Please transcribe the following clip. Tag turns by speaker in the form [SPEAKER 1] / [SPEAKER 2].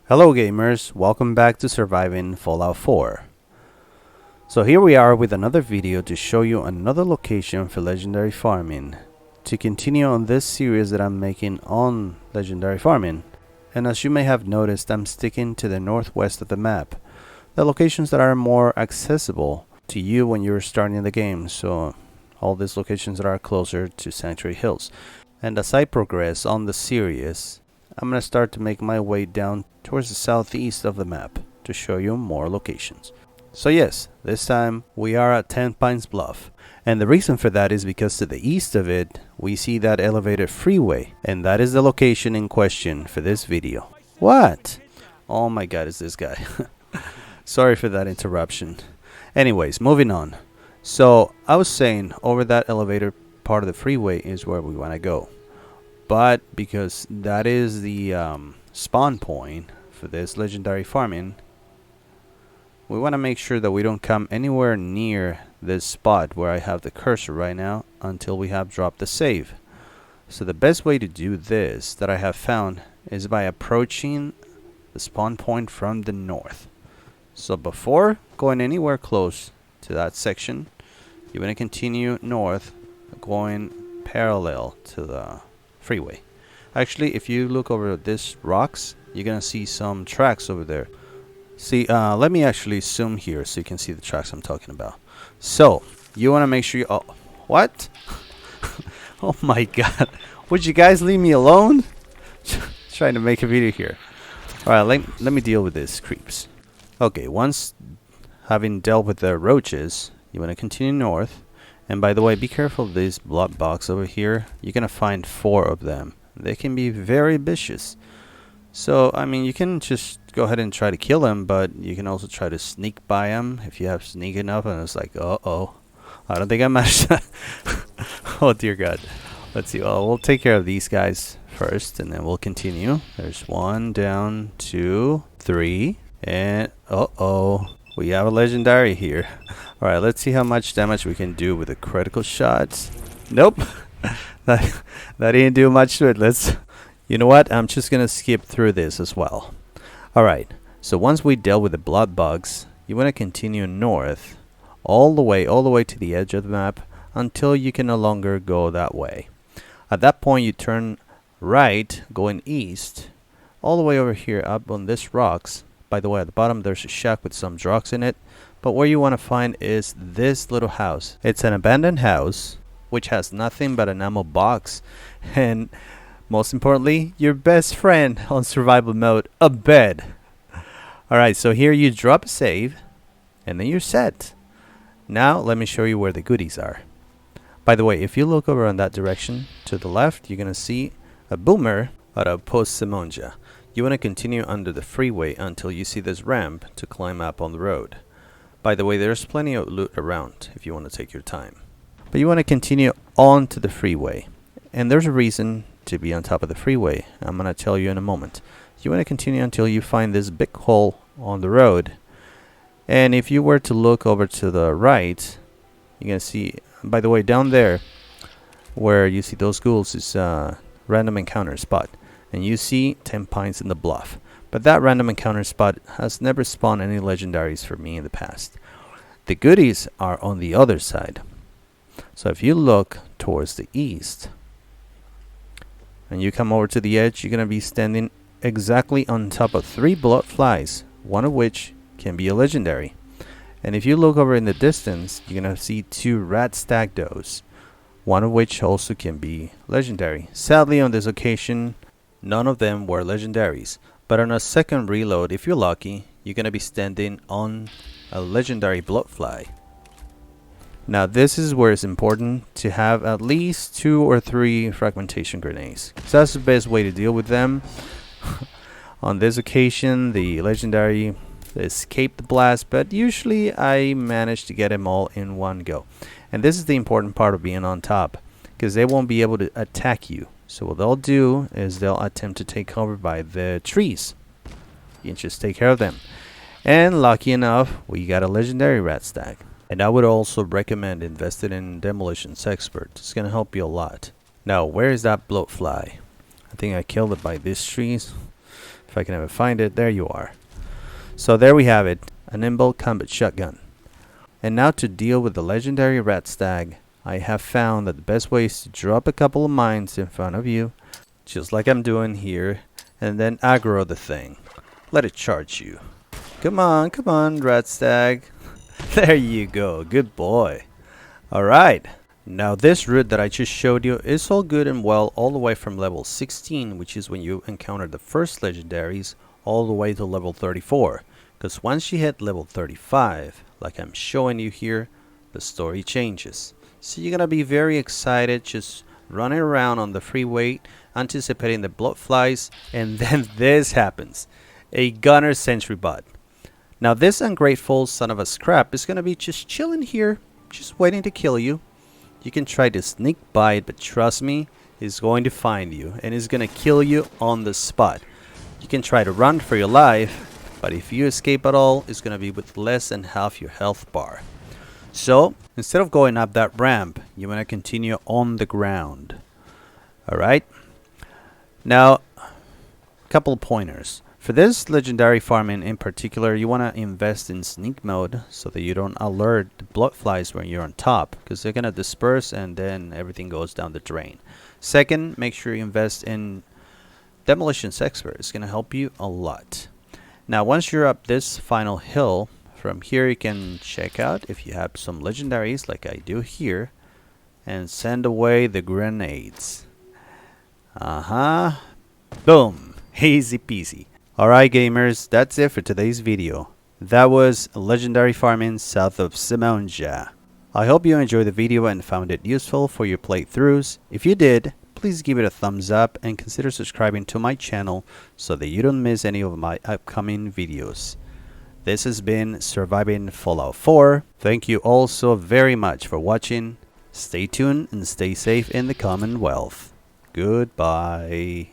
[SPEAKER 1] Hello gamers, welcome back to Surviving Fallout 4. So here we are with another video to show you another location for legendary farming. To continue on this series that I'm making on legendary farming. And as you may have noticed, I'm sticking to the northwest of the map. The locations that are more accessible to you when you're starting the game. So all these locations that are closer to Sanctuary Hills. And as I progress on the series, I'm going to start to make my way down towards the southeast of the map to show you more locations. So yes, this time we are at 10 Pines Bluff. And the reason for that is because to the east of it, we see that elevated freeway. And that is the location in question for this video. What? Oh my god, it's this guy. Sorry for that interruption. Anyways, moving on. So I was saying over that elevator part of the freeway is where we want to go. But because that is the spawn point for this legendary farming, we want to make sure that we don't come anywhere near this spot where I have the cursor right now until we have dropped the save. So the best way to do this that I have found is by approaching the spawn point from the north. So before going anywhere close to that section, you want to continue north, going parallel to the freeway. Actually, if you look over these rocks, you're gonna see some tracks over there. See, let me actually zoom here so you can see the tracks I'm talking about. So you want to make sure you what? Oh my god, would you guys leave me alone? Trying to make a video here. Alright, let me deal with these creeps. Okay, once having dealt with the roaches, you want to continue north. And by the way, be careful of this blood box over here. You're gonna find 4 of them. They can be very vicious. So, I mean, you can just go ahead and try to kill them, but you can also try to sneak by them if you have sneak enough. And it's like, uh-oh. I don't think I managed that. Oh, dear God. Let's see. Well, we'll take care of these guys first, and then we'll continue. There's 1 down, 2, 3, and uh-oh. We have a legendary here. Alright, let's see how much damage we can do with the critical shots. Nope. that didn't do much to it. You know what? I'm just gonna skip through this as well. Alright, so once we dealt with the blood bugs, you want to continue north all the way to the edge of the map until you can no longer go that way. At that point, you turn right, going east, all the way over here up on these rocks. By the way, at the bottom there's a shack with some drugs in it. But where you want to find is this little house. It's an abandoned house which has nothing but an ammo box. And most importantly, your best friend on survival mode, a bed. Alright, so here you drop a save and then you're set. Now let me show you where the goodies are. By the way, if you look over on that direction to the left, you're going to see a boomer out of post Zimonja. You want to continue under the freeway until you see this ramp to climb up on the road. By the way, there's plenty of loot around if you want to take your time. But you want to continue on to the freeway. And there's a reason to be on top of the freeway. I'm going to tell you in a moment. You want to continue until you find this big hole on the road. And if you were to look over to the right, you're going to see, by the way, down there where you see those ghouls is a random encounter spot. And you see 10 Pines in the Bluff. But that random encounter spot has never spawned any legendaries for me in the past. The goodies are on the other side. So if you look towards the east and you come over to the edge, you're going to be standing exactly on top of 3 blood flies, one of which can be a legendary. And if you look over in the distance, you're going to see 2 rat stagdos, one of which also can be legendary. Sadly, on this occasion, none of them were legendaries. But on a second reload, if you're lucky, you're going to be standing on a legendary bloodfly. Now this is where it's important to have at least 2 or 3 fragmentation grenades. So that's the best way to deal with them. On this occasion, the legendary escaped the blast, but usually I manage to get them all in one go. And this is the important part of being on top, because they won't be able to attack you. So what they'll do is they'll attempt to take cover by the trees. You can just take care of them. And lucky enough, we got a legendary rat stag. And I would also recommend investing in Demolitions Expert. It's going to help you a lot. Now, where is that bloatfly? I think I killed it by these trees. If I can ever find it, there you are. So there we have it, a nimble combat shotgun. And now to deal with the legendary rat stag, I have found that the best way is to drop a couple of mines in front of you, just like I'm doing here, and then aggro the thing. Let it charge you. Come on, rat stag. There you go, good boy. Alright, now this route that I just showed you is all good and well all the way from level 16, which is when you encounter the first legendaries, all the way to level 34. Because once you hit level 35, like I'm showing you here, the story changes. So you're gonna be very excited just running around on the freeway, anticipating the blood flies, and then this happens. A gunner sentry bot. Now this ungrateful son of a scrap is gonna be just chilling here, just waiting to kill you. You can try to sneak by it, but trust me, he's going to find you and he's gonna kill you on the spot. You can try to run for your life, but if you escape at all, it's gonna be with less than half your health bar. So instead of going up that ramp, you want to continue on the ground. Alright, now a couple of pointers. For this legendary farming in particular, you want to invest in sneak mode so that you don't alert the blood flies when you're on top, because they're going to disperse and then everything goes down the drain. Second, make sure you invest in demolitions expert. It's going to help you a lot. Now once you're up this final hill, from here you can check out if you have some legendaries like I do here, and send away the grenades. Boom, easy peasy. Alright gamers, that's it for today's video. That was legendary farming south of Zimonja. I hope you enjoyed the video and found it useful for your playthroughs. If you did, please give it a thumbs up and consider subscribing to my channel so that you don't miss any of my upcoming videos. This has been Surviving Fallout 4. Thank you all so very much for watching. Stay tuned and stay safe in the Commonwealth. Goodbye.